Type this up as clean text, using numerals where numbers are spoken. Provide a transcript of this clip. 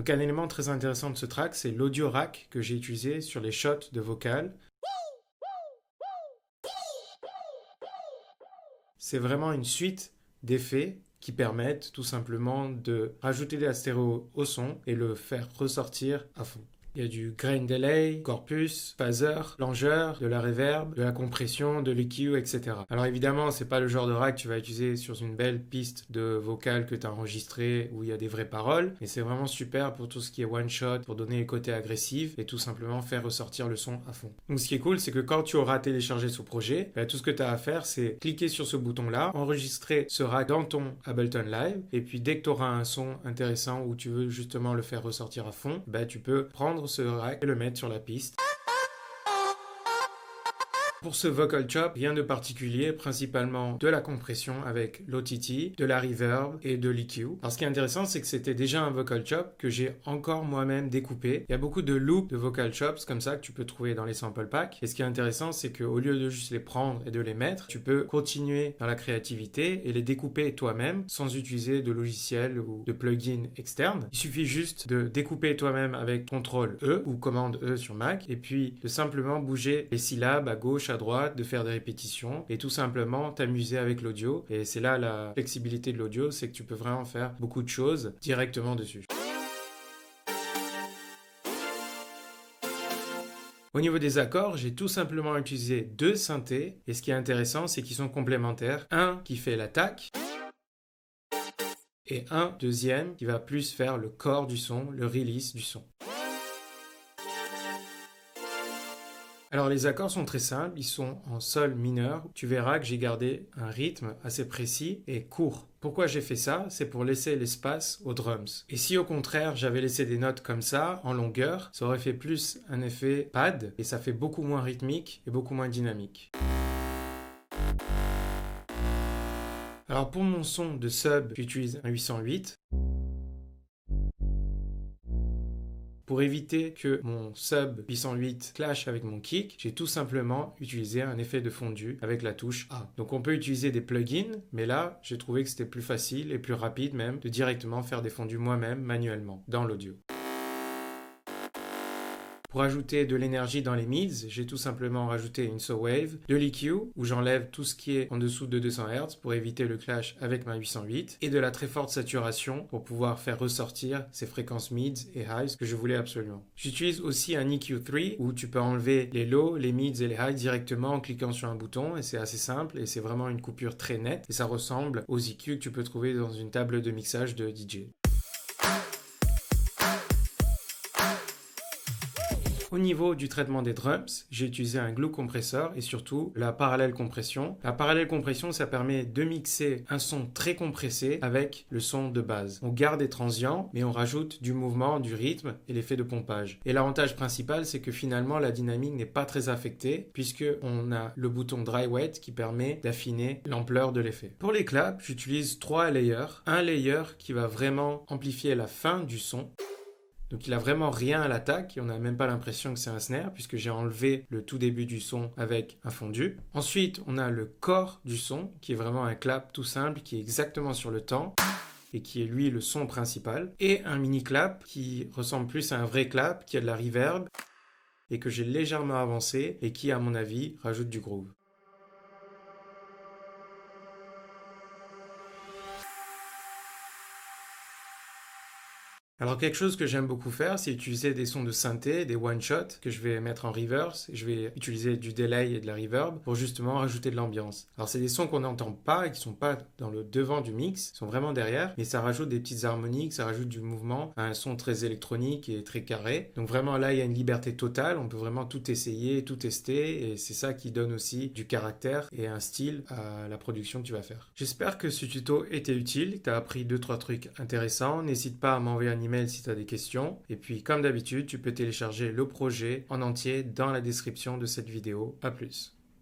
Donc un élément très intéressant de ce track, c'est l'audio rack que j'ai utilisé sur les shots de vocal. C'est vraiment une suite d'effets qui permettent tout simplement de rajouter de la stéréo au son et le faire ressortir à fond. Il y a du grain delay, corpus, phaser, plongeur, de la reverb, de la compression, de l'EQ, etc. Alors évidemment, c'est pas le genre de rack que tu vas utiliser sur une belle piste de vocal que tu as enregistrée où il y a des vraies paroles, mais c'est vraiment super pour tout ce qui est one shot, pour donner les côtés agressifs et tout simplement faire ressortir le son à fond. Donc ce qui est cool, c'est que quand tu auras téléchargé ce projet, tout ce que tu as à faire, c'est cliquer sur ce bouton-là, enregistrer ce rack dans ton Ableton Live, et puis dès que tu auras un son intéressant où tu veux justement le faire ressortir à fond, tu peux prendre ce rack et le mettre sur la piste. Pour ce vocal chop, rien de particulier, principalement de la compression avec l'OTT, de la reverb et de l'EQ. Alors ce qui est intéressant, c'est que c'était déjà un vocal chop que j'ai encore moi-même découpé. Il y a beaucoup de loops de vocal chops comme ça que tu peux trouver dans les sample packs. Et ce qui est intéressant, c'est qu'au lieu de juste les prendre et de les mettre, tu peux continuer dans la créativité et les découper toi-même sans utiliser de logiciel ou de plugin externe. Il suffit juste de découper toi-même avec CTRL-E ou commande E sur Mac et puis de simplement bouger les syllabes à gauche, à droite, de faire des répétitions et tout simplement t'amuser avec l'audio. Et c'est là la flexibilité de l'audio, c'est que tu peux vraiment faire beaucoup de choses directement dessus. Au niveau des accords, j'ai tout simplement utilisé 2 synthés et ce qui est intéressant, c'est qu'ils sont complémentaires. Un qui fait l'attaque et un deuxième qui va plus faire le corps du son, le release du son. Alors les accords sont très simples, ils sont en sol mineur. Tu verras que j'ai gardé un rythme assez précis et court. Pourquoi j'ai fait ça? C'est pour laisser l'espace aux drums. Et si au contraire j'avais laissé des notes comme ça, en longueur, ça aurait fait plus un effet pad et ça fait beaucoup moins rythmique et beaucoup moins dynamique. Alors pour mon son de sub, j'utilise un 808. Pour éviter que mon sub 808 clash avec mon kick, j'ai tout simplement utilisé un effet de fondu avec la touche A. Donc on peut utiliser des plugins, mais là, j'ai trouvé que c'était plus facile et plus rapide même de directement faire des fondus moi-même manuellement dans l'audio. Pour ajouter de l'énergie dans les mids, j'ai tout simplement rajouté une saw wave, de l'EQ où j'enlève tout ce qui est en dessous de 200 Hz pour éviter le clash avec ma 808 et de la très forte saturation pour pouvoir faire ressortir ces fréquences mids et highs que je voulais absolument. J'utilise aussi un EQ3 où tu peux enlever les lows, les mids et les highs directement en cliquant sur un bouton et c'est assez simple et c'est vraiment une coupure très nette et ça ressemble aux EQ que tu peux trouver dans une table de mixage de DJ. Au niveau du traitement des drums, j'ai utilisé un glue compresseur et surtout la parallèle compression. La parallèle compression, ça permet de mixer un son très compressé avec le son de base. On garde des transients, mais on rajoute du mouvement, du rythme et l'effet de pompage. Et l'avantage principal, c'est que finalement, la dynamique n'est pas très affectée puisque on a le bouton Dry Wet qui permet d'affiner l'ampleur de l'effet. Pour les claps, j'utilise 3 layers. Un layer qui va vraiment amplifier la fin du son. Donc il a vraiment rien à l'attaque et on n'a même pas l'impression que c'est un snare puisque j'ai enlevé le tout début du son avec un fondu. Ensuite, on a le corps du son qui est vraiment un clap tout simple qui est exactement sur le temps et qui est lui le son principal. Et un mini clap qui ressemble plus à un vrai clap qui a de la reverb et que j'ai légèrement avancé et qui à mon avis rajoute du groove. Alors quelque chose que j'aime beaucoup faire, c'est utiliser des sons de synthé, des one-shots que je vais mettre en reverse. Je vais utiliser du delay et de la reverb pour justement rajouter de l'ambiance. Alors c'est des sons qu'on n'entend pas et qui sont pas dans le devant du mix, ils sont vraiment derrière, mais ça rajoute des petites harmoniques, ça rajoute du mouvement à un son très électronique et très carré. Donc vraiment là, il y a une liberté totale, on peut vraiment tout essayer, tout tester et c'est ça qui donne aussi du caractère et un style à la production que tu vas faire. J'espère que ce tuto était utile, que tu as appris 2-3 trucs intéressants. N'hésite pas à m'envoyer un email si tu as des questions. Et puis, comme d'habitude, tu peux télécharger le projet en entier dans la description de cette vidéo. À plus.